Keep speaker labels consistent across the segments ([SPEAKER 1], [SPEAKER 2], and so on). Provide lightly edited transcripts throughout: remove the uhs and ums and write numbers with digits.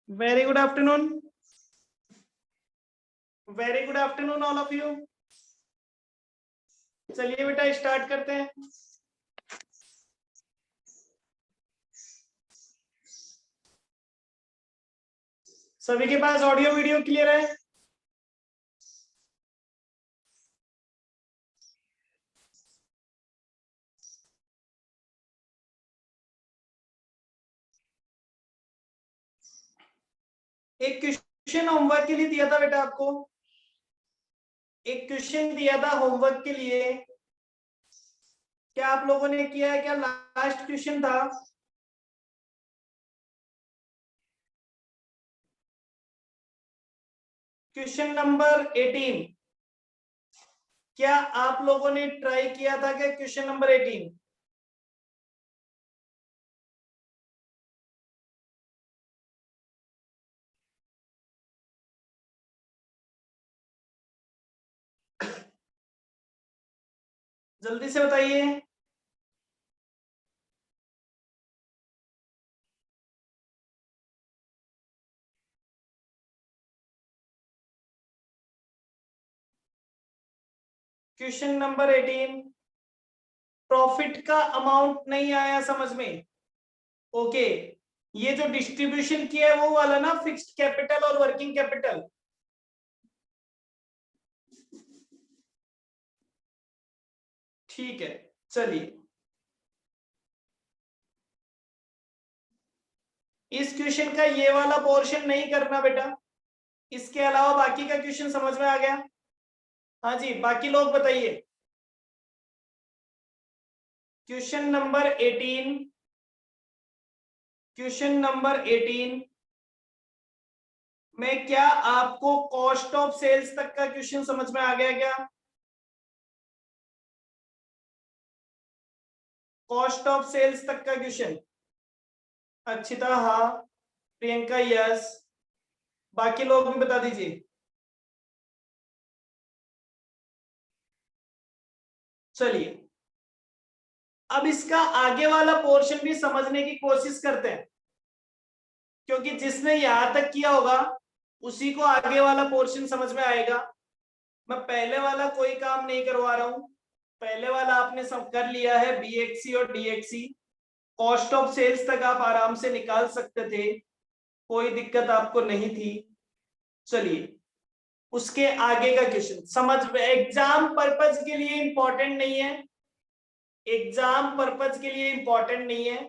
[SPEAKER 1] Very good afternoon, very good afternoon all of you. चलिए बेटा start करते हैं। सभी के पास ऑडियो वीडियो क्लियर है? एक क्वेश्चन होमवर्क के लिए दिया था बेटा आपको, एक क्वेश्चन दिया था होमवर्क के लिए। क्या आप लोगों ने किया है? क्या लास्ट क्वेश्चन था? Question number 18। क्या आप लोगों ने ट्राई किया था क्या क्वेश्चन नंबर 18? जल्दी से बताइए। क्वेश्चन नंबर 18, प्रॉफिट का अमाउंट नहीं आया समझ में? ओके, ये जो डिस्ट्रीब्यूशन किया है वो वाला ना, फिक्स्ड कैपिटल और वर्किंग कैपिटल। ठीक है, चलिए इस क्वेश्चन का ये वाला पोर्शन नहीं करना बेटा, इसके अलावा बाकी का क्वेश्चन समझ में आ गया? हाँ जी, बाकी लोग बताइए। क्वेश्चन नंबर 18, क्वेश्चन नंबर 18 में क्या आपको कॉस्ट ऑफ सेल्स तक का क्वेश्चन समझ में आ गया क्या? कॉस्ट ऑफ सेल्स तक का क्वेश्चन? अच्छिता हाँ, प्रियंका यस, बाकी लोग भी बता दीजिए। चलिए अब इसका आगे वाला पोर्शन भी समझने की कोशिश करते हैं, क्योंकि जिसने यहां तक किया होगा उसी को आगे वाला पोर्शन समझ में आएगा। मैं पहले वाला कोई काम नहीं करवा रहा हूं, पहले वाला आपने सब कर लिया है, बीएक्सी और डीएक्सी। कॉस्ट ऑफ सेल्स तक आप आराम से निकाल सकते थे, कोई दिक्कत आपको नहीं थी। चलिए उसके आगे का क्वेश्चन समझ में, एग्जाम पर्पज के लिए इंपॉर्टेंट नहीं है, एग्जाम पर्पज के लिए इंपॉर्टेंट नहीं है,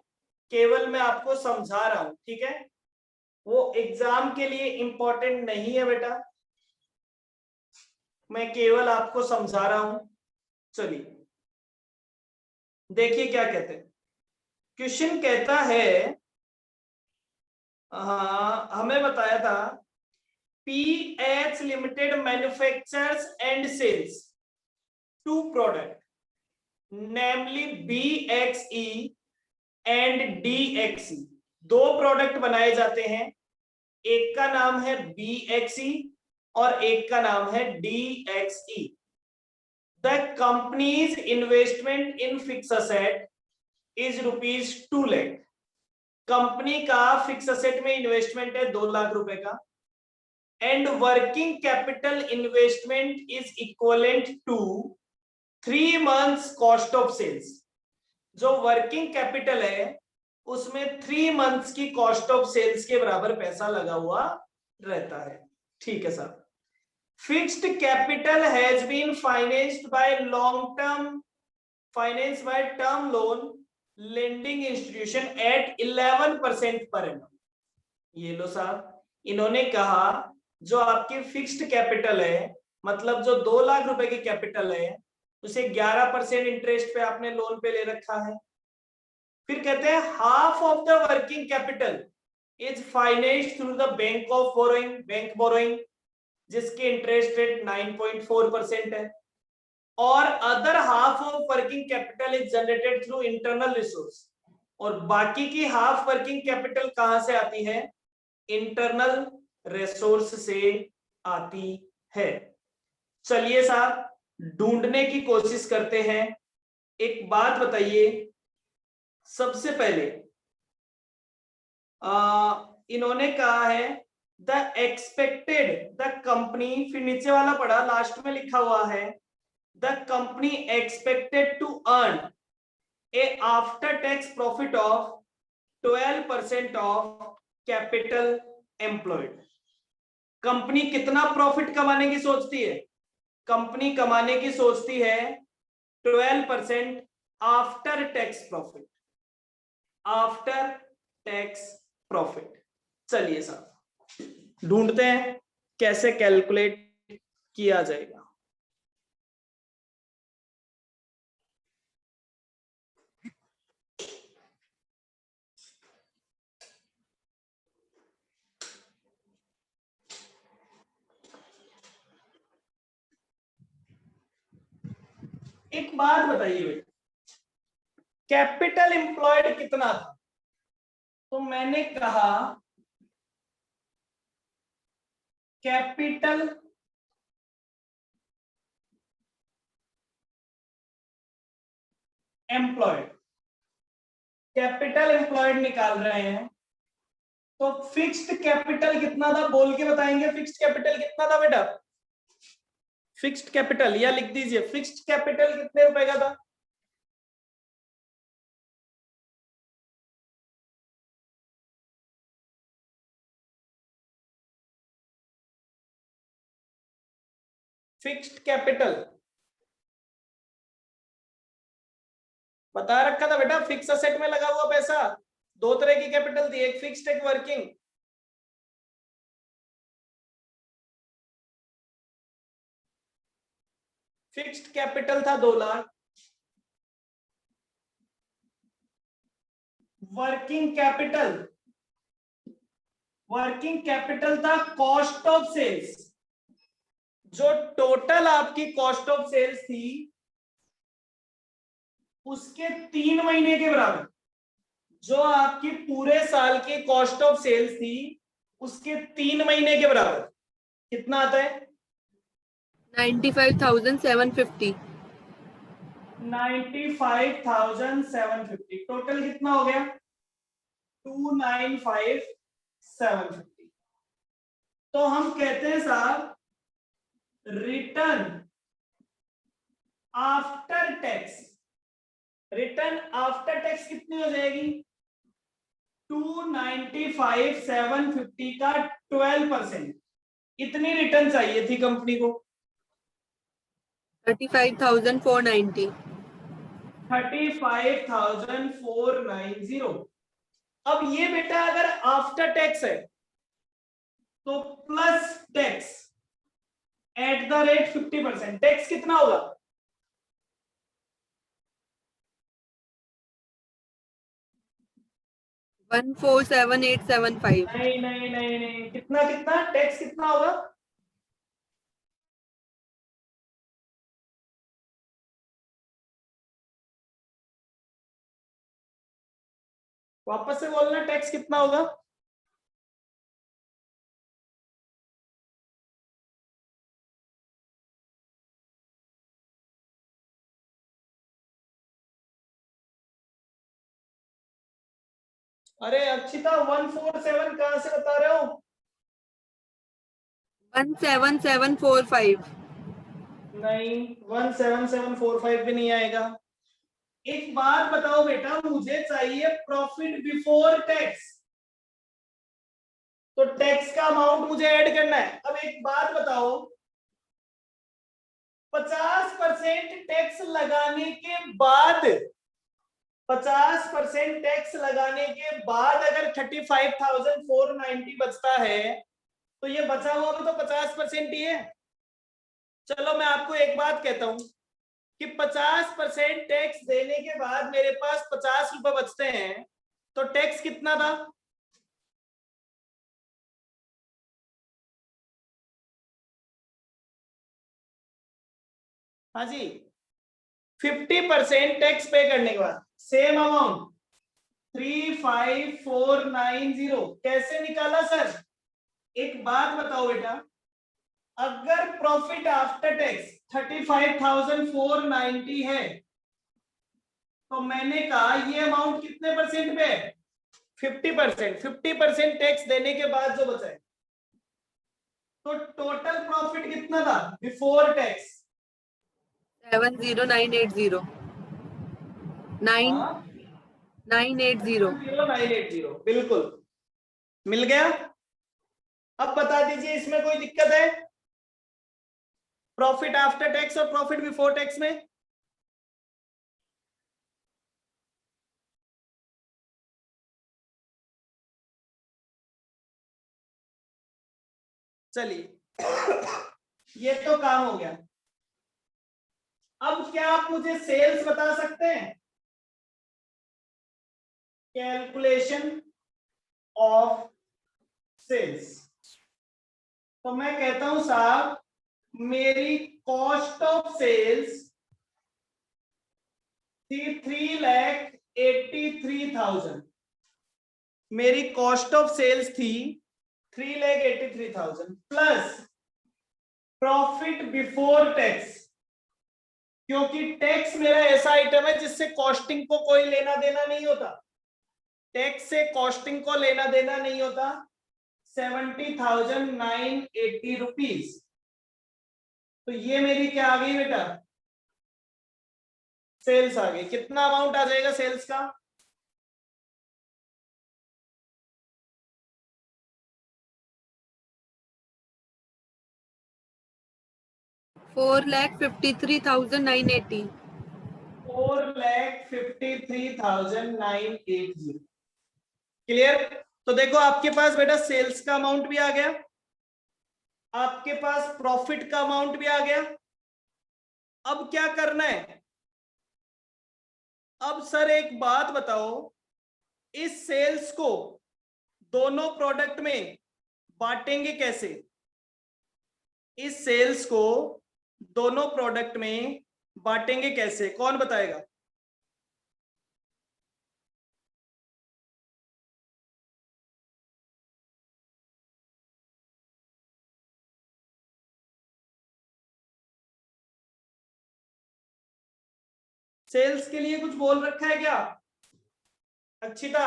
[SPEAKER 1] केवल मैं आपको समझा रहा हूं, ठीक है? वो एग्जाम के लिए इंपॉर्टेंट नहीं है बेटा, मैं केवल आपको समझा रहा हूं। चलिए देखिए क्या कहते हैं। क्वेश्चन कहता है, हमें बताया था PH limited manufactures and sales to product, namely BXE and DXE। दो प्रोडक्ट बनाए जाते हैं, एक का नाम है BXE और एक का नाम है DXE। The company's investment in fix asset is ₹2 lakh. Company का फिक्स असेट में इन्वेस्टमेंट है 2 लाख रुपए का, and working capital investment is equivalent to 3 months cost of sales. जो वर्किंग कैपिटल है उसमें 3 months की कॉस्ट ऑफ सेल्स के बराबर पैसा लगा हुआ रहता है। ठीक है sir. Fixed capital has been financed by long term, finance by term loan lending institution at 11% per annum. ये लो साहब, इन्होंने कहा जो आपकी फिक्स्ड कैपिटल है, मतलब जो 2 लाख रुपए की कैपिटल है, उसे 11% इंटरेस्ट पे आपने लोन पे ले रखा है। फिर कहते हैं half of the working capital is financed through the bank of borrowing, bank borrowing, जिसकी इंटरेस्ट रेट 9.4% है, और other half of working capital is generated through internal resource. और बाकी की हाफ वर्किंग कैपिटल कहां से आती है? इंटरनल रिसोर्स से आती है। चलिए साहब ढूंढने की कोशिश करते हैं। एक बात बताइए, सबसे पहले इन्होंने कहा है द एक्सपेक्टेड, द कंपनी, फिर नीचे वाला पढ़ा, लास्ट में लिखा हुआ है the company expected to earn a after tax profit of 12% of capital employed. Company कितना प्रॉफिट कमाने की सोचती है? कंपनी कमाने की सोचती है 12% after tax profit, after tax profit. चलिए साहब ढूंढते हैं कैसे कैलकुलेट किया जाएगा। एक बात बताइए, कैपिटल एम्प्लॉयड कितना था? तो मैंने कहा कैपिटल एम्प्लॉयड, कैपिटल एम्प्लॉयड निकाल रहे हैं, तो फिक्स्ड कैपिटल कितना था बोल के बताएंगे। फिक्स्ड कैपिटल कितना था बेटा? फिक्स्ड कैपिटल, या लिख दीजिए फिक्स्ड कैपिटल कितने रुपए का था? फिक्स्ड कैपिटल बता रखा था बेटा, फिक्स असेट में लगा हुआ पैसा। दो तरह की कैपिटल थी, एक फिक्स्ड एक वर्किंग। फिक्स्ड कैपिटल था 2 lakh, working capital, working capital था कॉस्ट ऑफ सेल्स, जो टोटल आपकी कॉस्ट ऑफ सेल्स थी उसके 3 महीने के बराबर, जो आपकी पूरे साल की कॉस्ट ऑफ सेल्स थी उसके 3 महीने के बराबर। कितना आता है?
[SPEAKER 2] 95,750।
[SPEAKER 1] 95,750। टोटल कितना हो गया? 295,750। तो हम कहते हैं साहब return after tax, return after tax कितनी हो जाएगी? 295,750 का 12%। इतनी रिटर्न चाहिए थी कंपनी को।
[SPEAKER 2] 35,490।
[SPEAKER 1] 35,490। अब ये बेटा अगर आफ्टर टैक्स है तो plus tax at the rate 50%, tax कितना होगा?
[SPEAKER 2] $147,875।
[SPEAKER 1] नहीं नहीं नहीं नहीं, कितना कितना टैक्स कितना होगा? वापस से बोलना, टैक्स कितना होगा? अरे अक्षिता 147 कहां से बता रहे हो?
[SPEAKER 2] 17745।
[SPEAKER 1] नहीं, 17745 भी नहीं आएगा। एक बात बताओ बेटा, मुझे चाहिए प्रॉफिट बिफोर टैक्स, तो टैक्स का अमाउंट मुझे ऐड करना है। अब एक बात बताओ, 50% टैक्स लगाने के बाद, 50% टैक्स लगाने के बाद अगर 35,490 बचता है तो ये बचा हुआ भी तो 50% ही है। चलो मैं आपको एक बात कहता हूं कि 50% टैक्स देने के बाद मेरे पास 50 रुपए बचते हैं, तो टैक्स कितना था? हाँ जी, 50% टैक्स पे करने के बाद सेम अमाउंट 35,490 कैसे निकाला सर? एक बात बताओ बेटा, अगर प्रॉफिट आफ्टर टैक्स 35,490 है तो मैंने कहा ये अमाउंट कितने परसेंट पे है? 50% टैक्स देने के बाद जो बचा है, तो टोटल प्रॉफिट कितना था बिफोर टैक्स?
[SPEAKER 2] 70980
[SPEAKER 1] हाँ,
[SPEAKER 2] 9980
[SPEAKER 1] 70980, बिल्कुल मिल गया। अब बता दीजिए इसमें कोई दिक्कत है प्रॉफिट आफ्टर टैक्स और प्रॉफिट बिफोर टैक्स में? चलिए ये तो काम हो गया। अब क्या आप मुझे सेल्स बता सकते हैं? Calculation of sales. तो मैं कहता हूं साहब, मेरी कॉस्ट ऑफ सेल्स थी 3,83,000। मेरी कॉस्ट ऑफ सेल्स थी 3,83,000 प्लस प्रॉफिट बिफोर टैक्स, क्योंकि टैक्स मेरा ऐसा आइटम है जिससे कॉस्टिंग को कोई लेना देना नहीं होता, टैक्स से कॉस्टिंग को लेना देना नहीं होता। 70,980 रुपीज। तो ये मेरी क्या आ गई बेटा? सेल्स आ गई। कितना अमाउंट आ जाएगा सेल्स का?
[SPEAKER 2] 4,53,980
[SPEAKER 1] 4,53,980। क्लियर? तो देखो आपके पास बेटा सेल्स का अमाउंट भी आ गया, आपके पास प्रॉफिट का अमाउंट भी आ गया। अब क्या करना है? अब सर एक बात बताओ, इस सेल्स को दोनों प्रोडक्ट में बांटेंगे कैसे? इस सेल्स को दोनों प्रोडक्ट में बांटेंगे कैसे, कौन बताएगा? सेल्स के लिए कुछ बोल रखा है क्या अक्षिता?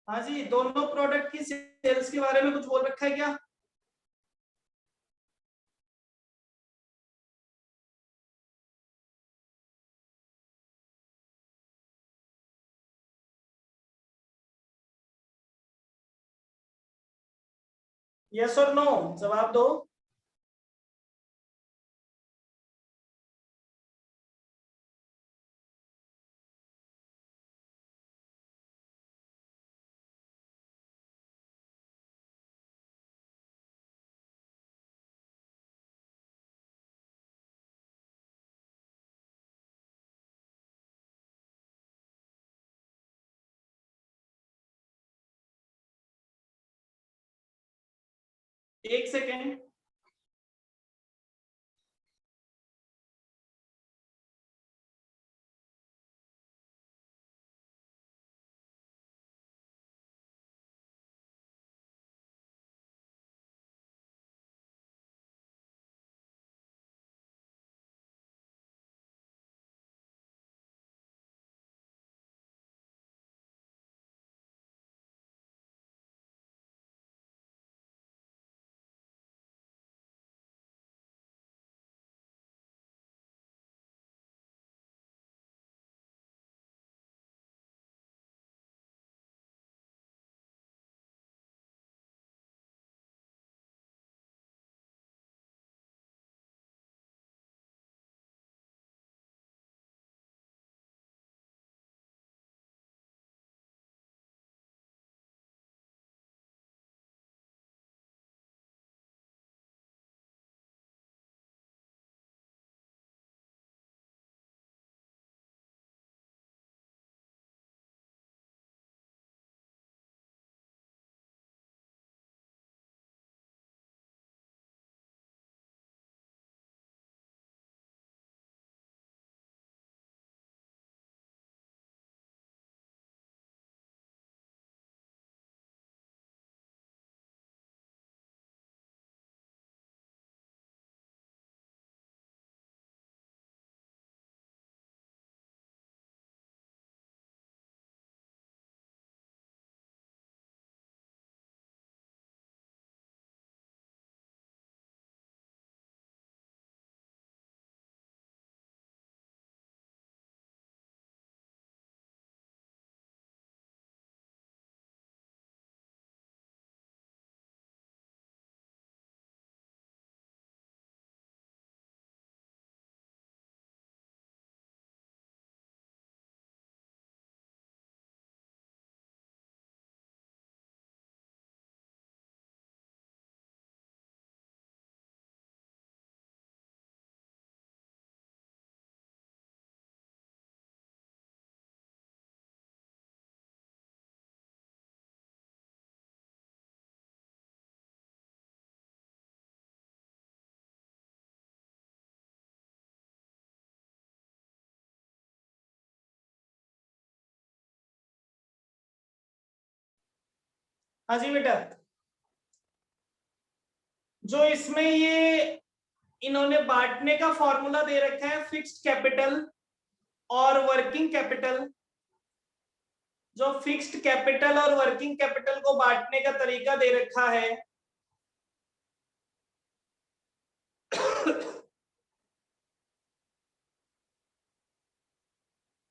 [SPEAKER 1] हाँ जी, दोनों प्रोडक्ट की सेल्स के बारे में कुछ बोल रखा है क्या? यस और नो जवाब दो। एक सेकेंड। हाँ जी बेटा, जो इसमें ये इन्होंने बांटने का फॉर्मूला दे रखा है, फिक्स्ड कैपिटल और वर्किंग कैपिटल। जो फिक्स्ड कैपिटल और वर्किंग कैपिटल को बांटने का तरीका दे रखा है,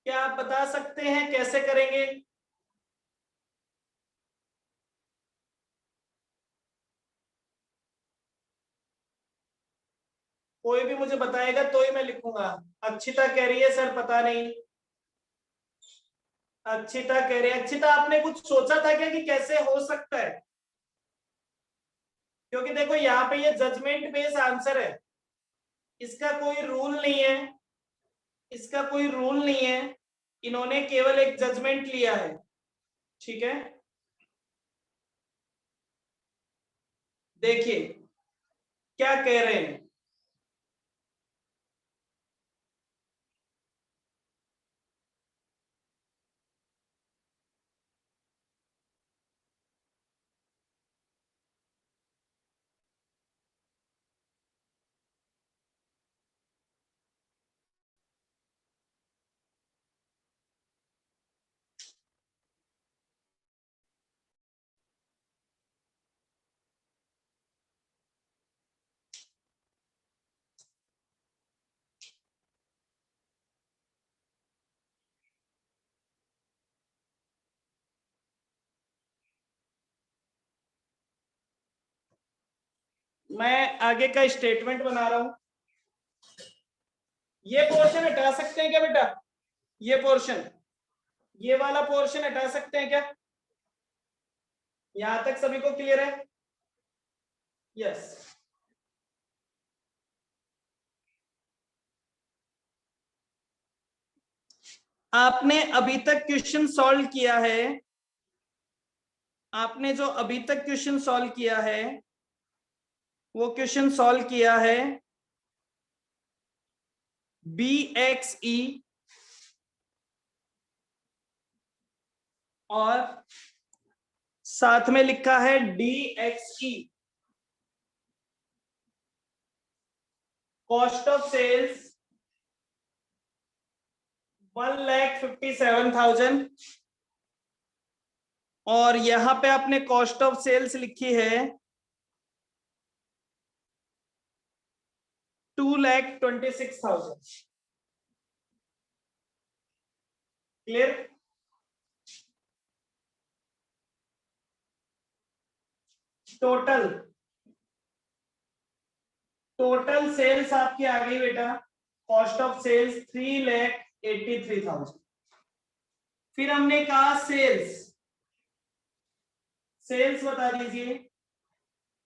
[SPEAKER 1] क्या आप बता सकते हैं कैसे करेंगे? कोई भी मुझे बताएगा तो ही मैं लिखूंगा। अक्षिता कह रही है सर पता नहीं। अक्षिता कह रही है, अक्षिता आपने कुछ सोचा था क्या कि कैसे हो सकता है? क्योंकि देखो यहाँ पे ये जजमेंट बेस्ड आंसर है, इसका कोई रूल नहीं है, इसका कोई रूल नहीं है, इन्होंने केवल एक जजमेंट लिया है। ठीक है, देखिए क्या कह रहे हैं। मैं आगे का स्टेटमेंट बना रहा हूं। ये पोर्शन हटा सकते हैं क्या बेटा? ये पोर्शन, ये वाला पोर्शन हटा सकते हैं क्या? यहां तक सभी को क्लियर है? यस। आपने अभी तक क्वेश्चन सॉल्व किया है, आपने जो अभी तक क्वेश्चन सॉल्व किया है वो क्वेश्चन सॉल्व किया है बी एक्स ई और साथ में लिखा है D X E. Cost of sales 1,57,000 और यहां पे आपने कॉस्ट ऑफ सेल्स लिखी है 2,26,000। क्लियर? टोटल टोटल सेल्स आपकी आ गई बेटा, कॉस्ट ऑफ सेल्स 3,83,000। फिर हमने कहा सेल्स, सेल्स बता दीजिए।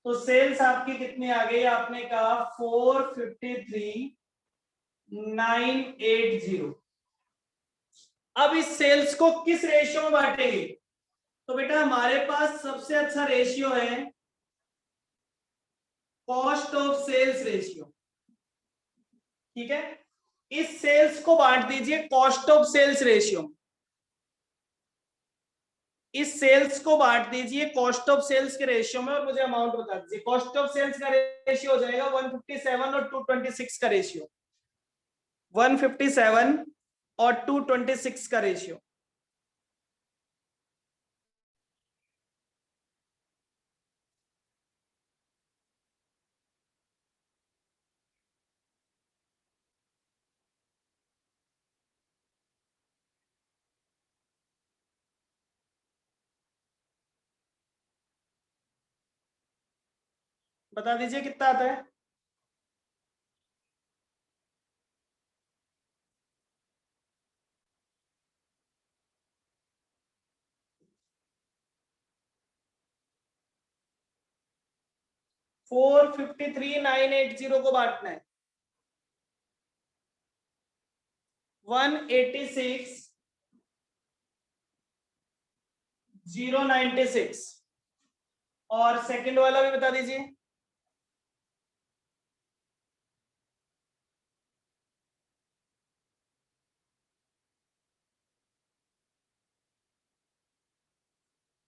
[SPEAKER 1] तो सेल्स आपकी कितनी आ गई? आपने कहा 453,980। अब इस सेल्स को किस रेशियो में बांटेंगे? तो बेटा हमारे पास सबसे अच्छा रेशियो है कॉस्ट ऑफ सेल्स रेशियो। ठीक है, इस सेल्स को बांट दीजिए कॉस्ट ऑफ सेल्स रेशियो। इस सेल्स को बांट दीजिए कॉस्ट ऑफ सेल्स के रेशियो में और मुझे अमाउंट बता दीजिए। कॉस्ट ऑफ सेल्स का रेशियो हो जाएगा 157 और 226 का रेशियो, 157 और 226 का रेशियो। बता दीजिए कितना आता है? फोर 53,980 को बांटना है 186,096 और सेकंड वाला भी बता दीजिए।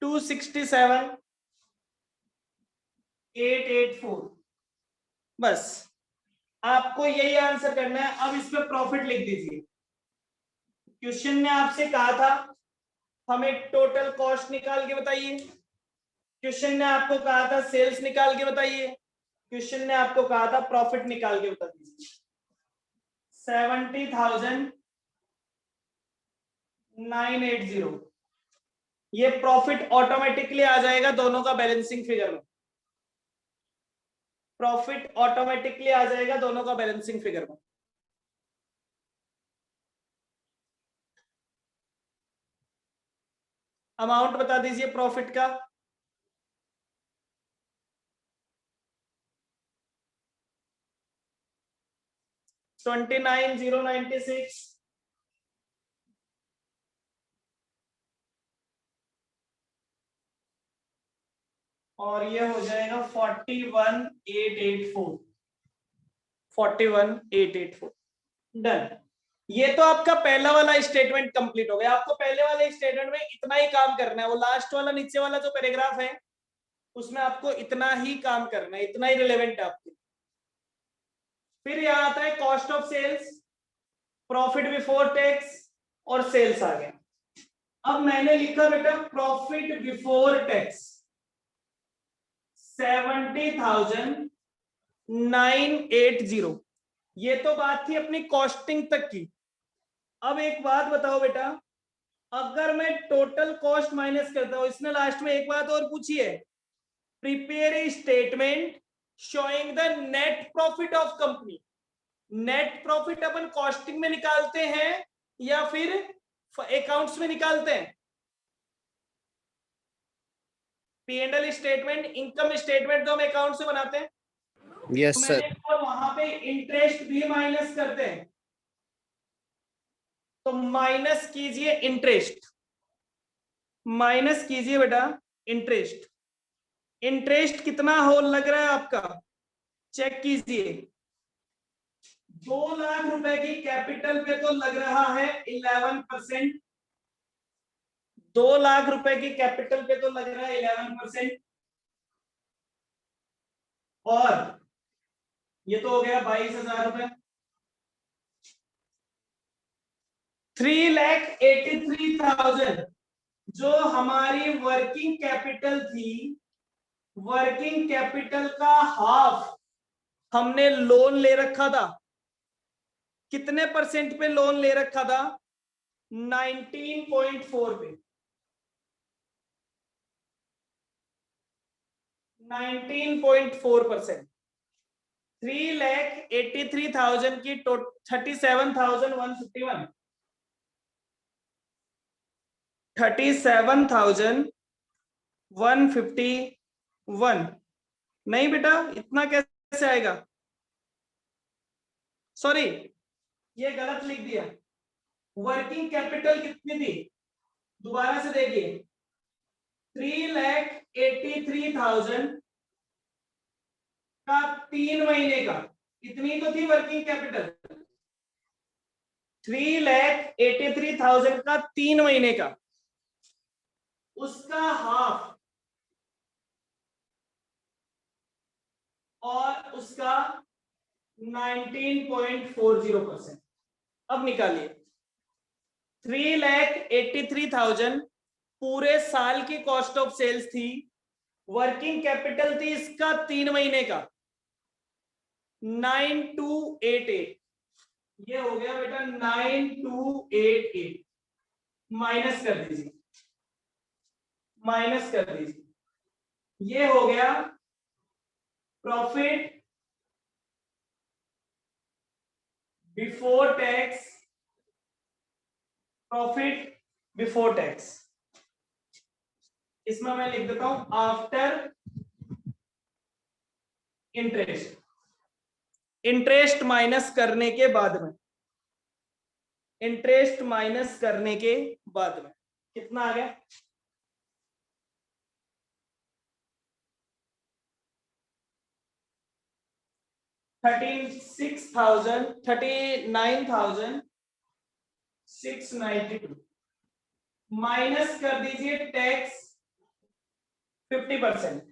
[SPEAKER 1] 267 884। बस आपको यही आंसर करना है। अब इस पे प्रॉफिट लिख दीजिए। क्वेश्चन ने आपसे कहा था हमें टोटल कॉस्ट निकाल के बताइए, क्वेश्चन ने आपको कहा था सेल्स निकाल के बताइए, क्वेश्चन ने आपको कहा था प्रॉफिट निकाल के बता दीजिए। 70,980 ये प्रॉफिट ऑटोमेटिकली आ जाएगा दोनों का बैलेंसिंग फिगर में। प्रॉफिट ऑटोमेटिकली आ जाएगा दोनों का बैलेंसिंग फिगर में। अमाउंट बता दीजिए प्रॉफिट का। $29,096। और ये हो जाएगा 41,884। 41,884 डन। ये तो आपका पहला वाला स्टेटमेंट कंप्लीट हो गया। आपको पहले वाले स्टेटमेंट में इतना ही काम करना है। वो लास्ट वाला नीचे वाला जो पैराग्राफ है उसमें आपको इतना ही काम करना है, इतना ही रिलेवेंट है आपके। फिर यहाँ आता है cost of sales, profit before tax और सेल्स आ गया। अब मैंने लिखा बेटा प्रॉफिट बिफोर टैक्स 70,980। ये तो बात थी अपनी कॉस्टिंग तक की। अब एक बात बताओ बेटा, अगर मैं टोटल कॉस्ट माइनस करता हूं, इसने लास्ट में एक बात और पूछी है, prepare a statement showing the net profit of company. Net profit upon costing में निकालते हैं या फिर अकाउंट्स में निकालते हैं? P&L स्टेटमेंट, इनकम स्टेटमेंट तो हम अकाउंट से बनाते हैं।
[SPEAKER 3] यस
[SPEAKER 1] तो
[SPEAKER 3] सर।
[SPEAKER 1] मैंने और वहां पे इंटरेस्ट भी माइनस करते हैं। तो माइनस कीजिए इंटरेस्ट, माइनस कीजिए बेटा इंटरेस्ट। इंटरेस्ट कितना हो लग रहा है आपका, चेक कीजिए। 2 लाख रुपए की कैपिटल पे तो लग रहा है 11%। 2 लाख रुपए की कैपिटल पे तो लग रहा है 11%। और ये तो हो गया 22,000 रुपए। 3,83,000 जो हमारी वर्किंग कैपिटल थी, वर्किंग कैपिटल का हाफ हमने लोन ले रखा था। कितने परसेंट पे लोन ले रखा था? 19.4 पे। 19.4%। 3,83,000 की 37,151। 37,151 नहीं बेटा, इतना कैसे आएगा? सॉरी, ये गलत लिख दिया। वर्किंग कैपिटल कितनी थी दोबारा से देखिए, 3,83,000 का 3 महीने का, इतनी तो थी वर्किंग कैपिटल। 3,83,000 का 3 महीने का, उसका हाफ और उसका 19.40%। अब निकालिए। 3,83,000 पूरे साल की कॉस्ट ऑफ सेल्स थी, वर्किंग कैपिटल थी इसका 3 महीने का 9288। ये हो गया बेटा 9288। माइनस कर दीजिए, माइनस कर दीजिए। ये हो गया profit before tax, profit before tax. इसमें मैं लिख देता हूं आफ्टर इंटरेस्ट। इंटरेस्ट माइनस करने के बाद में, इंटरेस्ट माइनस करने के बाद में कितना आ गया? 39,692 माइनस कर दीजिए टैक्स 50%।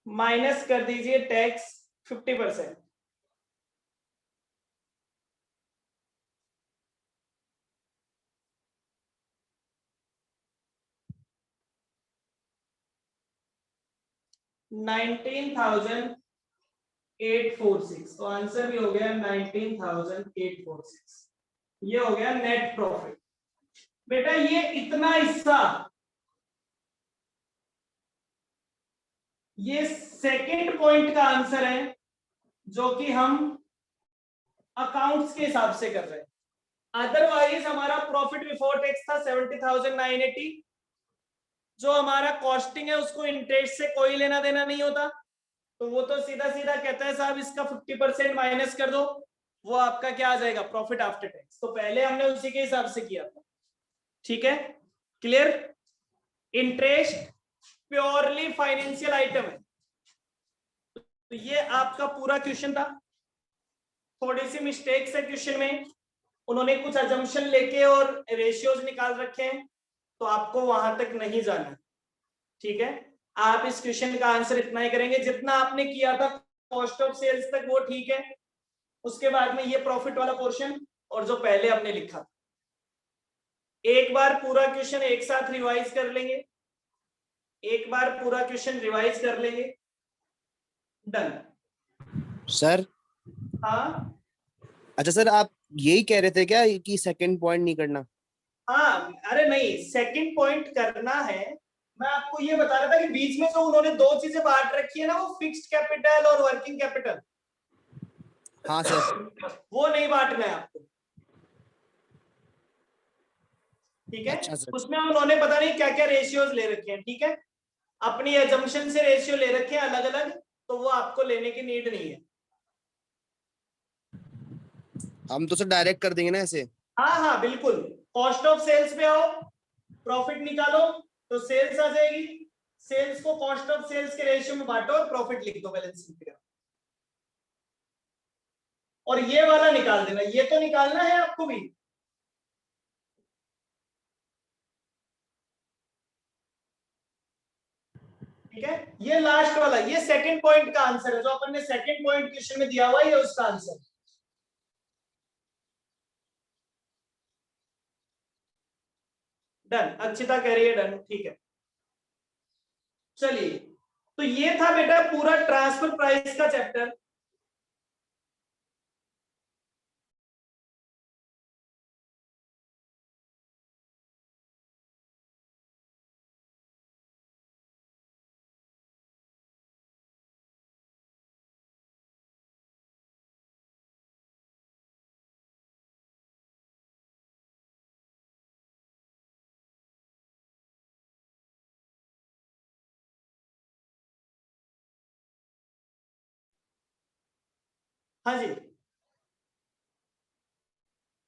[SPEAKER 1] माइनस कर दीजिए टैक्स 50%। $19,846, तो आंसर भी हो गया 19,846। ये हो गया नेट प्रॉफिट। बेटा ये इतना हिस्सा, ये सेकंड पॉइंट का आंसर है जो कि हम अकाउंट्स के हिसाब से कर रहे हैं। अदरवाइज हमारा प्रॉफिट बिफोर टैक्स था 70,980। जो हमारा कॉस्टिंग है उसको इंटरेस्ट से कोई लेना देना नहीं होता, तो वो तो सीधा सीधा कहता है साहब इसका 50% माइनस कर दो, वो आपका क्या आ जाएगा, प्रॉफिट आफ्टर टैक्स। तो पहले हमने उसी के हिसाब से किया था। ठीक है, clear. Interest purely financial item है। तो ये आपका पूरा क्वेश्चन था। थोड़ी सी मिस्टेक्स है क्वेश्चन में, उन्होंने कुछ अजम्पशन लेके और रेशियोज निकाल रखे हैं, तो आपको वहां तक नहीं जाना। ठीक है, आप इस क्वेश्चन का आंसर इतना ही करेंगे जितना आपने किया था कॉस्ट ऑफ सेल्स तक, वो ठीक है। उसके बाद में ये प्रॉफिट वाला पोर्शन और जो पहले आपने लिखा था, एक बार पूरा क्वेश्चन एक साथ रिवाइज कर लेंगे, एक बार पूरा क्वेश्चन रिवाइज कर लेंगे। Done
[SPEAKER 3] sir.
[SPEAKER 1] हाँ
[SPEAKER 3] अच्छा सर, आप यही कह रहे थे क्या कि सेकंड पॉइंट नहीं करना?
[SPEAKER 1] हाँ, अरे नहीं, सेकंड पॉइंट करना है। मैं आपको ये बता रहा था कि बीच में जो उन्होंने दो चीजें बांट रखी है ना, वो फिक्स्ड कैपिटल और वर्किंग कैपिटल।
[SPEAKER 3] हाँ सर।
[SPEAKER 1] वो नहीं बांटना है आपको। ठीक है,
[SPEAKER 3] अच्छा सर।
[SPEAKER 1] उसमें उन्होंने पता नहीं क्या क्या रेशियोज ले रखे हैं। ठीक है, अपनी एजम्पशन से रेशियो ले रखे हैं अलग अलग, तो वो आपको लेने की नीड नहीं है।
[SPEAKER 3] हम तो सर डायरेक्ट कर देंगे ना ऐसे।
[SPEAKER 1] हाँ हाँ बिल्कुल, कॉस्ट ऑफ सेल्स पे आओ, प्रॉफिट निकालो तो सेल्स आ जाएगी, सेल्स को कॉस्ट ऑफ सेल्स के रेशियो में बांटो और प्रॉफिट लिख दो बैलेंस शीट पे। और ये वाला निकाल देना, ये तो निकालना है आपको भी। ठीक है, ये लास्ट वाला, ये सेकंड पॉइंट का आंसर है, जो अपन ने सेकंड पॉइंट क्वेश्चन में दिया हुआ है, ये उसका आंसर। डन, अक्षिता कह रही है डन, ठीक है। चलिए, तो ये था बेटा पूरा ट्रांसफर प्राइस का चैप्टर। हाँ जी,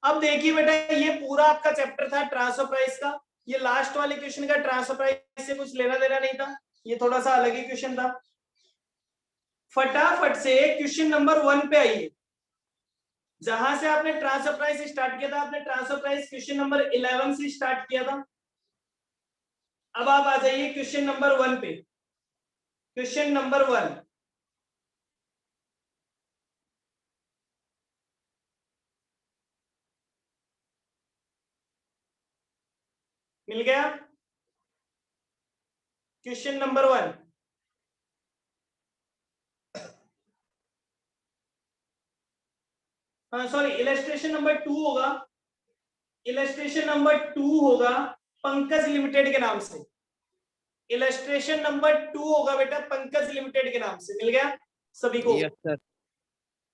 [SPEAKER 1] अब देखिए बेटा, ये पूरा आपका चैप्टर था ट्रांसफर प्राइस का। ये लास्ट वाले क्वेश्चन का ट्रांसफर प्राइस से कुछ लेना देना नहीं था, ये थोड़ा सा अलग ही क्वेश्चन था। फटाफट से क्वेश्चन नंबर 1 पे आइए। जहां से आपने ट्रांसफर प्राइस स्टार्ट किया था, आपने ट्रांसफर प्राइस क्वेश्चन नंबर 11 से स्टार्ट किया था। अब आप आ जाइए क्वेश्चन नंबर 1 पे। क्वेश्चन नंबर 1, मिल गया? Question number 1, sorry, illustration number 2 होगा। इलस्ट्रेशन नंबर 2 होगा पंकज लिमिटेड के नाम से। इलस्ट्रेशन नंबर 2 होगा बेटा पंकज लिमिटेड के नाम से। मिल गया सभी को?
[SPEAKER 3] Yes sir.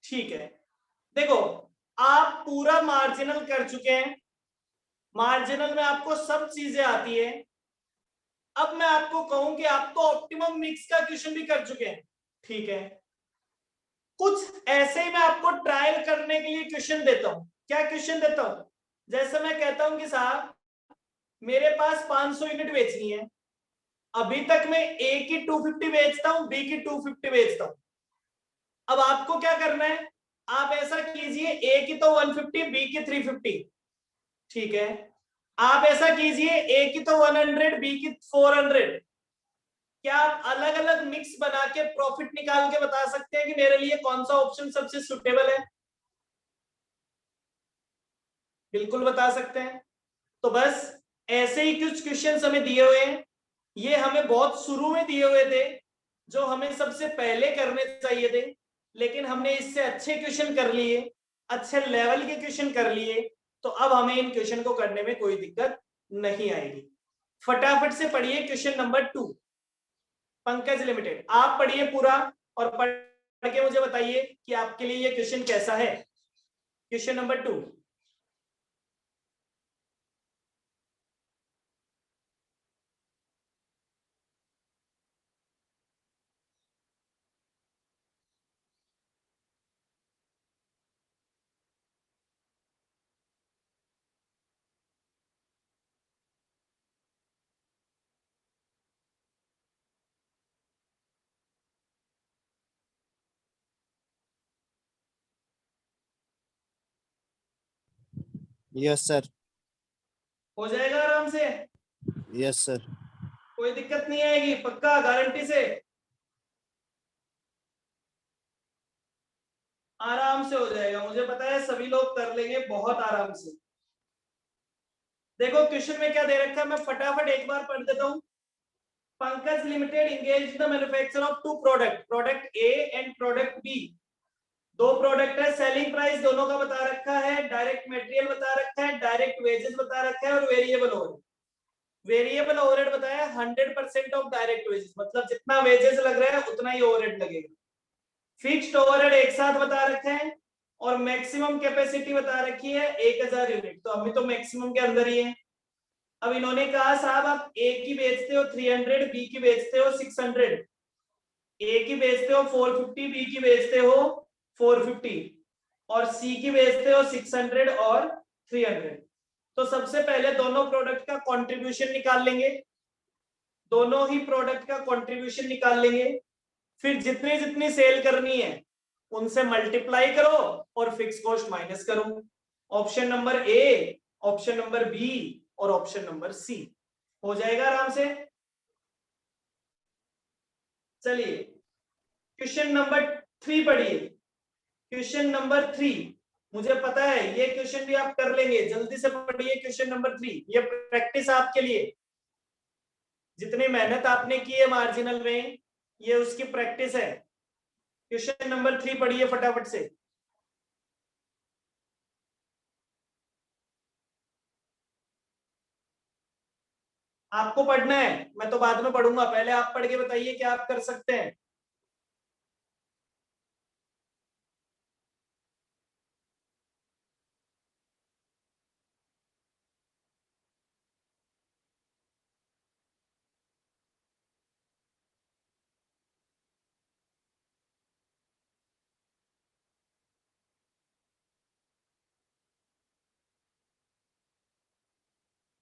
[SPEAKER 1] ठीक है, देखो आप पूरा मार्जिनल कर चुके हैं, मार्जिनल में आपको सब चीजें आती है। अब मैं आपको कहूं कि आप तो ऑप्टिमम मिक्स का क्वेश्चन भी कर चुके हैं। ठीक है, कुछ ऐसे ही मैं आपको ट्रायल करने के लिए क्वेश्चन देता हूं। क्या क्वेश्चन देता हूं? जैसे मैं कहता हूं कि साहब मेरे पास 500 यूनिट बेचनी है, अभी तक मैं ए की 250 बेचता हूं, बी की 250 बेचता हूं। अब आपको क्या करना है, आप ऐसा कीजिए, ए की तो 150, बी की 350। ठीक है, आप ऐसा कीजिए, ए की तो 100, बी की 400। क्या आप अलग अलग मिक्स बना के प्रॉफिट निकाल के बता सकते हैं कि मेरे लिए कौन सा ऑप्शन सबसे सुटेबल है? बिल्कुल बता सकते हैं। तो बस ऐसे ही कुछ क्वेश्चंस हमें दिए हुए हैं, ये हमें बहुत शुरू में दिए हुए थे, जो हमें सबसे पहले करने चाहिए थे, लेकिन हमने इससे अच्छे क्वेश्चन कर लिए, अच्छे लेवल के क्वेश्चन कर लिए, तो अब हमें इन क्वेश्चन को करने में कोई दिक्कत नहीं आएगी। फटाफट से पढ़िए क्वेश्चन नंबर 2, पंकज लिमिटेड। आप पढ़िए पूरा और पढ़ के मुझे बताइए कि आपके लिए ये क्वेश्चन कैसा है। Question number 2।
[SPEAKER 3] Yes sir.
[SPEAKER 1] हो जाएगा आराम से,
[SPEAKER 3] यस सर।
[SPEAKER 1] कोई दिक्कत नहीं आएगी, पक्का गारंटी से? आराम से हो जाएगा, मुझे पता है सभी लोग कर लेंगे बहुत आराम से। देखो क्वेश्चन में क्या दे रखा है, मैं फटाफट एक बार पढ़ देता हूं। Pankaj limited engaged the manufacture of two product, product A and product B. दो प्रोडक्ट है, सेलिंग प्राइस दोनों का बता रखा है, डायरेक्ट मटेरियल बता रखा है, डायरेक्ट वेजेस बता रखा है और वेरिएबल ओवरहेड। वेरिएबल ओवरहेड बताया 100% ऑफ डायरेक्ट वेजेस, मतलब जितना वेजेस लग रहा है उतना ही ओवरहेड लगेगा। फिक्स्ड ओवरहेड एक साथ बता रखे हैं और मैक्सिमम कैपेसिटी बता रखी है 1000 यूनिट, तो अभी तो मैक्सिमम के अंदर ही है। अब इन्होंने कहा साहब आप ए की बेचते हो 300, बी की बेचते हो 600, ए की बेचते हो 450, बी की बेचते हो 450 और सी की बेचते हो 600 और 300। तो सबसे पहले दोनों प्रोडक्ट का कंट्रीब्यूशन निकाल लेंगे, दोनों ही प्रोडक्ट का कंट्रीब्यूशन निकाल लेंगे, फिर जितनी जितनी सेल करनी है उनसे मल्टीप्लाई करो और फिक्स कॉस्ट माइनस करो। Option number A, option number B और ऑप्शन नंबर सी। हो जाएगा आराम से। चलिए क्वेश्चन नंबर 3 पढ़िए। क्वेश्चन नंबर 3, मुझे पता है ये क्वेश्चन भी आप कर लेंगे, जल्दी से पढ़िए क्वेश्चन नंबर 3। ये प्रैक्टिस आपके लिए, जितनी मेहनत आपने की है मार्जिनल में, ये उसकी प्रैक्टिस है। क्वेश्चन नंबर 3 पढ़िए फटाफट से। आपको पढ़ना है, मैं तो बाद में पढ़ूंगा, पहले आप पढ़ के बताइए कि आप कर सकते हैं।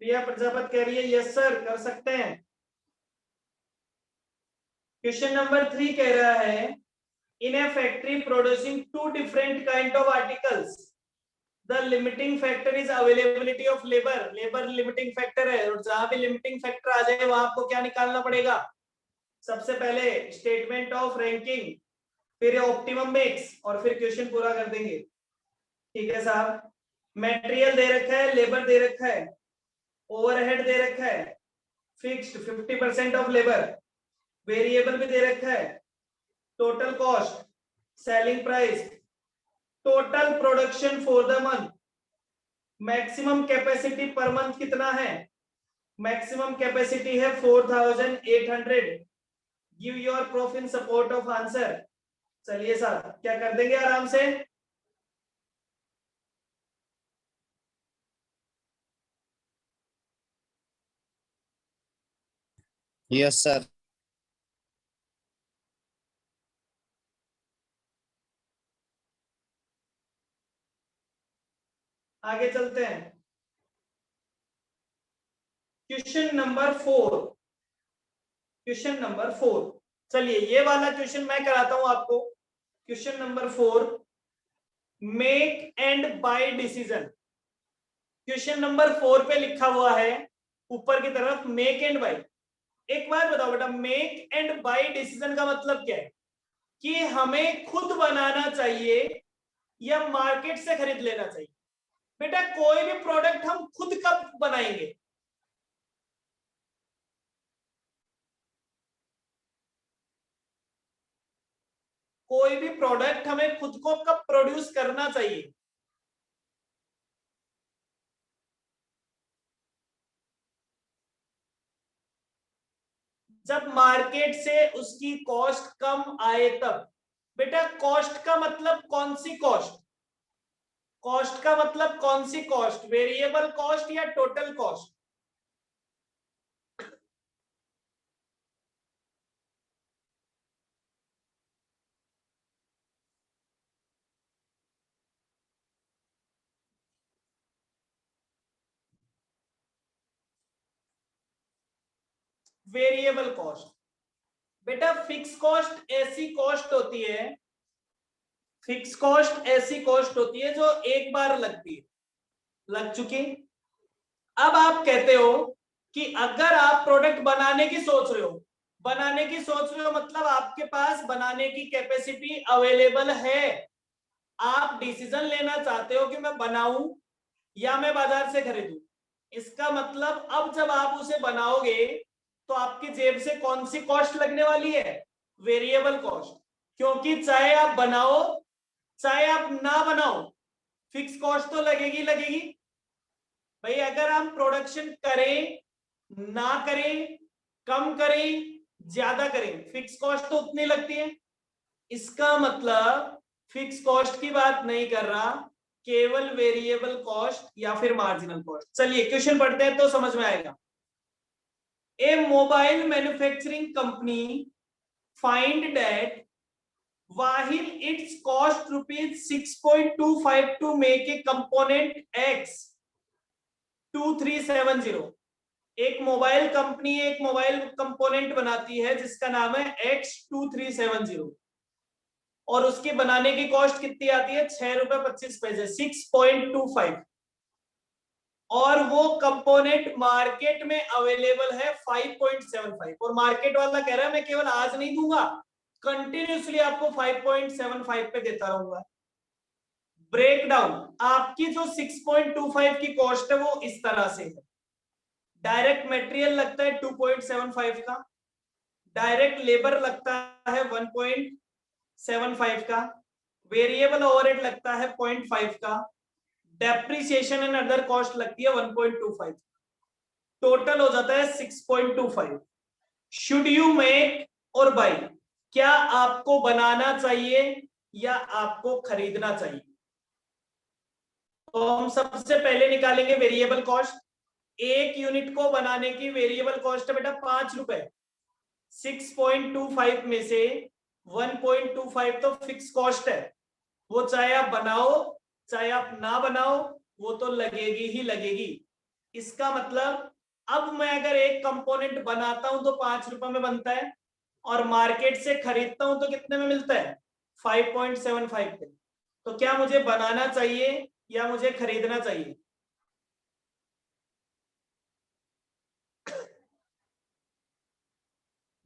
[SPEAKER 1] प्रिया प्रजापति कह रही है यस सर कर सकते हैं। क्वेश्चन नंबर 3 कह रहा है in a factory producing two different kind of articles the limiting factor is availability of labour. Labour limiting factor है, और जहां भी लिमिटिंग फैक्टर आ जाए वहां आपको क्या निकालना पड़ेगा? सबसे पहले स्टेटमेंट ऑफ रैंकिंग, फिर ऑप्टिमम मिक्स और फिर क्वेश्चन पूरा कर देंगे। ठीक है साहब, मटेरियल दे रखा है, लेबर दे रखा है, ओवरहेड दे रखा है, फिक्स्ड 50% ऑफ लेबर, वेरिएबल भी दे रखा है, total cost, selling price, total production for the month, maximum capacity per month कितना है? मैक्सिमम कैपेसिटी है 4800। Give your proof in support of answer. चलिए साहब क्या कर देंगे आराम से।
[SPEAKER 3] Yes sir.
[SPEAKER 1] आगे चलते हैं। Question number 4, question number 4। चलिए ये वाला क्वेश्चन मैं कराता हूं आपको। Question number 4, make and buy decision. Question number 4 पे लिखा हुआ है ऊपर की तरफ मेक एंड बाय। एक बात बताओ बेटा, मेक एंड बाय डिसीजन का मतलब क्या है? कि हमें खुद बनाना चाहिए या मार्केट से खरीद लेना चाहिए? बेटा कोई भी प्रोडक्ट हम खुद कब बनाएंगे? कोई भी प्रोडक्ट हमें खुद को कब प्रोड्यूस करना चाहिए? जब मार्केट से उसकी कॉस्ट कम आए तब। बेटा कॉस्ट का मतलब कौन सी कॉस्ट? कॉस्ट का मतलब कौन सी कॉस्ट? वेरिएबल कॉस्ट या टोटल कॉस्ट? Variable cost. बेटा फिक्स कॉस्ट ऐसी कॉस्ट होती है, फिक्स कॉस्ट ऐसी कॉस्ट होती है जो एक बार लगती है, लग चुकी। अब आप कहते हो कि अगर आप प्रोडक्ट बनाने की सोच रहे हो, बनाने की सोच रहे हो मतलब आपके पास बनाने की कैपेसिटी अवेलेबल है, आप डिसीजन लेना चाहते हो कि मैं बनाऊं या मैं बाजार से खरीदूं। इसका मतलब अब जब आप उसे बनाओगे तो आपकी जेब से कौन सी कॉस्ट लगने वाली है? Variable cost. क्योंकि चाहे आप बनाओ चाहे आप ना बनाओ, फिक्स कॉस्ट तो लगेगी लगेगी। भाई अगर हम प्रोडक्शन करें ना करें, कम करें ज्यादा करें, फिक्स कॉस्ट तो उतनी लगती है। इसका मतलब फिक्स कॉस्ट की बात नहीं कर रहा, केवल वेरिएबल कॉस्ट या फिर मार्जिनल कॉस्ट। चलिए क्वेश्चन पढ़ते हैं तो समझ में आएगा। A mobile manufacturing company find that while its cost rupees 6.25 to make a component X 2370। एक मोबाइल कंपनी एक मोबाइल कंपोनेंट बनाती है जिसका नाम है X2370 और उसके बनाने की कॉस्ट कितनी आती है? 6.25 रुपए 6.25। और वो कंपोनेंट मार्केट में अवेलेबल है 5.75 और मार्केट वाला कह रहा है मैं केवल आज नहीं दूंगा, कंटिन्यूसली आपको 5.75 पे देता रहूंगा। ब्रेक डाउन, आपकी जो 6.25 की कॉस्ट है वो इस तरह से है। डायरेक्ट मटेरियल लगता है 2.75 का, डायरेक्ट लेबर लगता है 1.75 का, वेरिएबल ओवरहेड लगता है 0.5 का, डेप्रिसिएशन एंड अदर कॉस्ट लगती है 1.25। टोटल हो जाता है 6.25। शुड यू मेक और बाई, क्या आपको बनाना चाहिए या आपको खरीदना चाहिए? तो हम सबसे पहले निकालेंगे वेरिएबल कॉस्ट। एक यूनिट को बनाने की वेरिएबल कॉस्ट है बेटा 5 रुपए। 6.25 में से 1.25 तो फिक्स कॉस्ट है, वो चाहे आप बनाओ चाहे आप ना बनाओ वो तो लगेगी ही लगेगी। इसका मतलब अब मैं अगर एक कंपोनेंट बनाता हूं तो 5 रुपए में बनता है और मार्केट से खरीदता हूं तो कितने में मिलता है? 5.75 पे। तो क्या मुझे बनाना चाहिए या मुझे खरीदना चाहिए?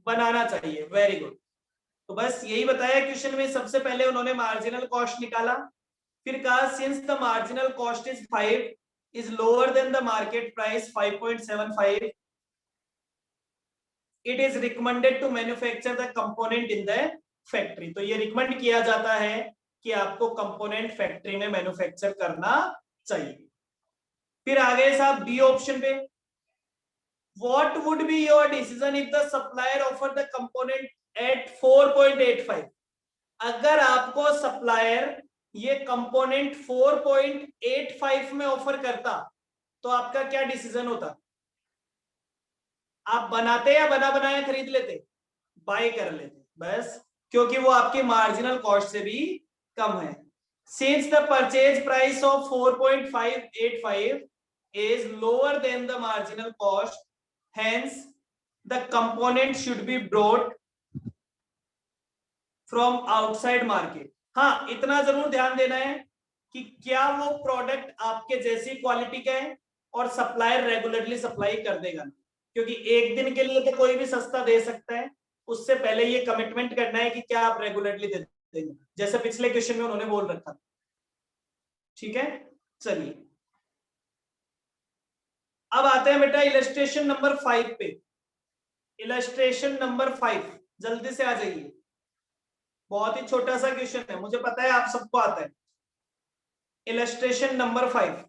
[SPEAKER 1] बनाना चाहिए। Very good. तो बस यही बताया क्वेश्चन में। सबसे पहले उन्होंने मार्जिनल कॉस्ट निकाला, फिर कहा since the marginal cost is 5 is lower than the market price 5.75 it is recommended to manufacture the component in the factory. तो ये रिकमेंड किया जाता है कि आपको कंपोनेंट फैक्ट्री में मैन्युफैक्चर करना चाहिए। फिर आगे साहब बी ऑप्शन पे, what would be your decision if the supplier offer the component at 4.85? अगर आपको सप्लायर ये कंपोनेंट 4.85 में ऑफर करता तो आपका क्या डिसीजन होता? आप बनाते या बना बनाया खरीद लेते? बाय कर लेते बस, क्योंकि वो आपकी मार्जिनल कॉस्ट से भी कम है। Since the purchase price of 4.585 is lower than the marginal cost, hence the component should be brought from outside market। हाँ इतना जरूर ध्यान देना है कि क्या वो प्रोडक्ट आपके जैसी क्वालिटी का है और सप्लायर रेगुलरली सप्लाई कर देगा। क्योंकि एक दिन के लिए तो कोई भी सस्ता दे सकता है, उससे पहले ये कमिटमेंट करना है कि क्या आप रेगुलरली दे देंगे, जैसे पिछले क्वेश्चन में उन्होंने बोल रखा था। ठीक है, चलिए अब आते हैं बेटा इलस्ट्रेशन नंबर 5 पे। इलस्ट्रेशन नंबर 5, जल्दी से आ जाइए, बहुत ही छोटा सा क्वेश्चन है, मुझे पता है आप सबको आता है। इलस्ट्रेशन नंबर 5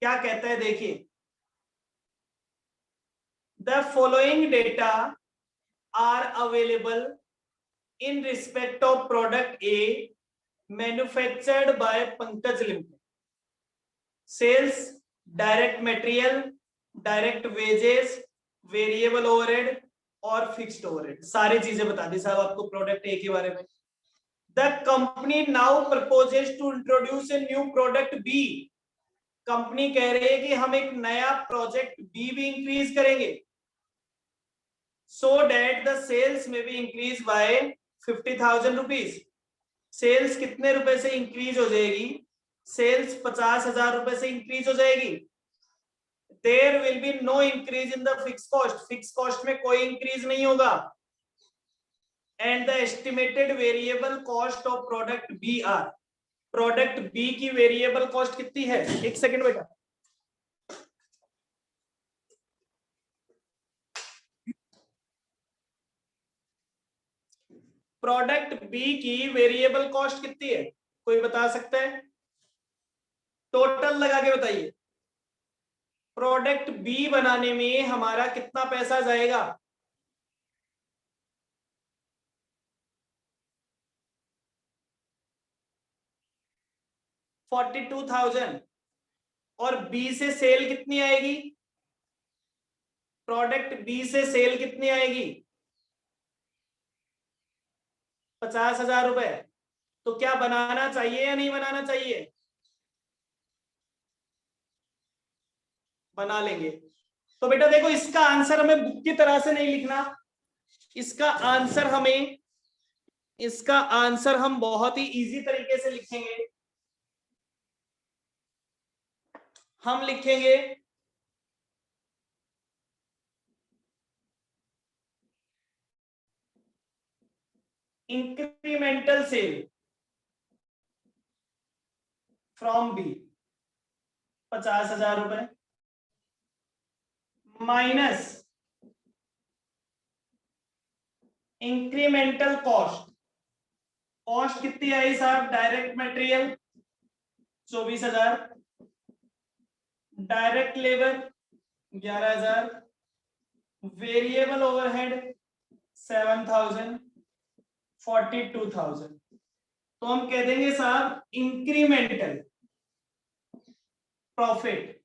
[SPEAKER 1] क्या कहता है, देखिए, the following data are available in respect of product A manufactured by Pankaj Limited. Sales, direct material, direct wages, variable overhead और fixed overhead, सारी चीजें बता दी साहब आपको प्रोडक्ट ए के बारे में। The company now proposes to introduce a new product B. Company कह रही है कि हम एक नया प्रोजेक्ट बी भी इंक्रीज करेंगे, so that the sales may be increased by 50,000 rupees. Sales कितने रुपए से इंक्रीज हो जाएगी, सेल्स 50,000 रुपए से इंक्रीज हो जाएगी। There will be no increase in the fix cost, fix cost में कोई इंक्रीज नहीं होगा। And the estimated variable cost of product B are, product B की वेरिएबल कॉस्ट कितनी है, एक सेकंड बेटा, प्रोडक्ट बी की वेरिएबल कॉस्ट कितनी है, कोई बता सकता है, टोटल लगा के बताइए। प्रोडक्ट बी बनाने में हमारा कितना पैसा जाएगा, $42,000। और बी से सेल कितनी आएगी, प्रोडक्ट बी से सेल कितनी आएगी, 50,000 रुपए। तो क्या बनाना चाहिए या नहीं बनाना चाहिए, बना लेंगे। तो बेटा देखो, इसका आंसर हमें बुक की तरह से नहीं लिखना, इसका आंसर हम बहुत ही इजी तरीके से लिखेंगे। हम लिखेंगे इंक्रीमेंटल सेल फ्रॉम बी 50,000 रुपए माइनस इंक्रीमेंटल कॉस्ट, कॉस्ट कितनी आई साहब, direct material 24,000, direct labour 11,000, variable overhead 7,000, 42,000। तो हम कह देंगे साहब इंक्रीमेंटल प्रॉफिट,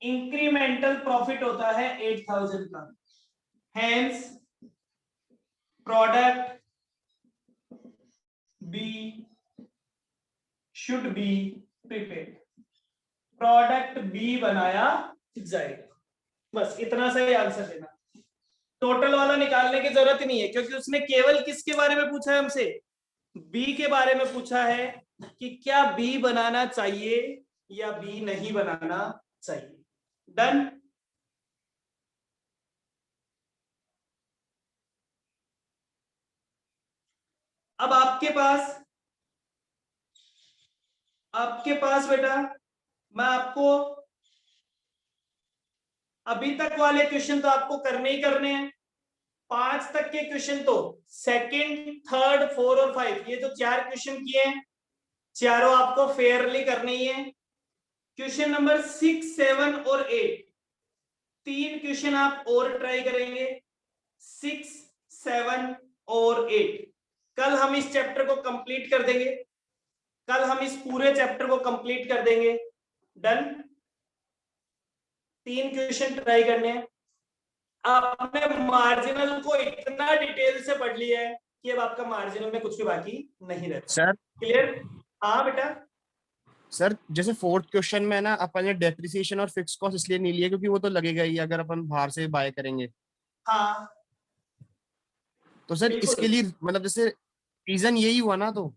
[SPEAKER 1] इंक्रीमेंटल प्रॉफिट होता है 8,000 का। Hence product B should be prepaid, product B बनाया जाएगा। बस इतना सा ही आंसर देना, टोटल वाला निकालने की जरूरत ही नहीं है, क्योंकि उसने केवल किसके बारे में पूछा है हमसे, बी के बारे में पूछा है कि क्या बी बनाना चाहिए या बी नहीं बनाना चाहिए। डन। अब आपके पास बेटा, मैं आपको अभी तक वाले क्वेश्चन तो आपको करने ही करने हैं, 5 तक के क्वेश्चन तो सेकंड, थर्ड, 4 और 5, ये जो 4 क्वेश्चन किए हैं चारों आपको फेयरली करने ही है। क्वेश्चन नंबर 6, 7 और 8, 3 क्वेश्चन आप और ट्राई करेंगे, 6, 7 और 8। कल हम इस चैप्टर को कंप्लीट कर देंगे, कल हम इस पूरे चैप्टर को कंप्लीट कर देंगे। डन। 3 क्वेश्चन ट्राई करने हैं। आपने मार्जिनल को इतना डिटेल से पढ़ लिया है कि अब आपका मार्जिनल में कुछ भी बाकी नहीं रहता।
[SPEAKER 3] Sir
[SPEAKER 1] clear? हाँ बेटा।
[SPEAKER 3] सर जैसे 4th क्वेश्चन में ना अपन ने डेप्रिसिएशन और फिक्स कॉस्ट इसलिए नहीं लिया क्योंकि वो तो लगेगा ही अगर अपन बाहर से बाय करेंगे।
[SPEAKER 1] हाँ
[SPEAKER 3] तो सर
[SPEAKER 1] बिल्कुल।
[SPEAKER 3] इसके लिए मतलब जैसे रीजन यही हुआ ना, तो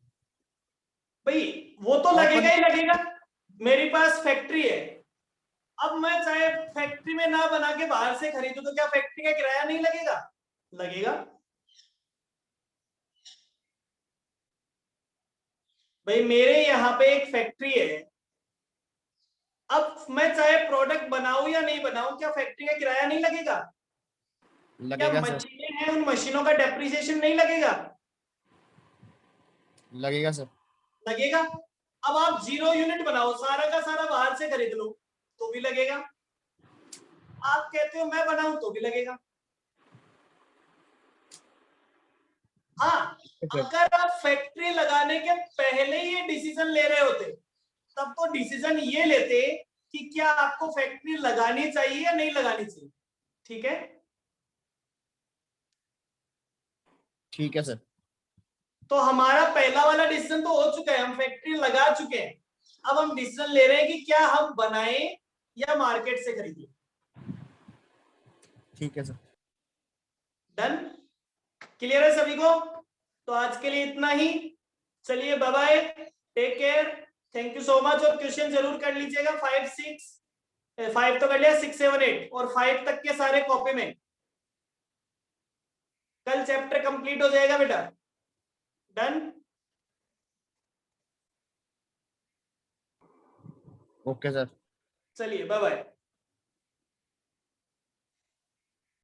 [SPEAKER 1] भाई वो तो लगेगा ही लगेगा, मेरे पास फैक्ट्री है, अब मैं चाहे फैक्ट्री में ना बना के बाहर से खरीदूं तो क्या फैक्ट्री का किराया नहीं लगेगा? लगेगा। भाई मेरे यहाँ पे एक फैक्ट्री है, अब मैं चाहे प्रोडक्ट बनाऊं या नहीं बनाऊं, क्या फैक्ट्री का किराया नहीं लगेगा? क्या
[SPEAKER 3] लगेगा सर,
[SPEAKER 1] मशीनें हैं, उन मशीनों का डेप्रिसिएशन नहीं लगेगा?
[SPEAKER 3] लगेगा सर।
[SPEAKER 1] लगेगा। अब आप 0 यूनिट बनाओ, सारा का सारा बाहर से खरीद लो तो भी लगेगा। आप कहते हो मैं बनाऊं तो भी लगेगा। हाँ,
[SPEAKER 3] सर
[SPEAKER 1] अगर आप फैक्ट्री लगाने के पहले ही ये डिसीजन ले रहे होते तब तो डिसीजन ये लेते कि क्या आपको फैक्ट्री लगानी चाहिए या नहीं लगानी चाहिए। ठीक है,
[SPEAKER 3] ठीक है सर।
[SPEAKER 1] तो हमारा पहला वाला डिसीजन तो हो चुका है, हम फैक्ट्री लगा चुके हैं। अब हम डिसीजन ले रहे हैं कि क्या हम बनाएं या मार्केट से खरीदें।
[SPEAKER 3] ठीक है सर।
[SPEAKER 1] डन? क्लियर है सभी को? तो आज के लिए इतना ही। चलिए bye bye, take care, thank you so much. और क्वेश्चन जरूर कर लीजिएगा, 5 तो कर लिया, 6 7 8 और 5 तक के सारे कॉपी में। कल चैप्टर कंप्लीट हो जाएगा बेटा। डन?
[SPEAKER 3] Okay sir.
[SPEAKER 1] चलिए बाय बाय।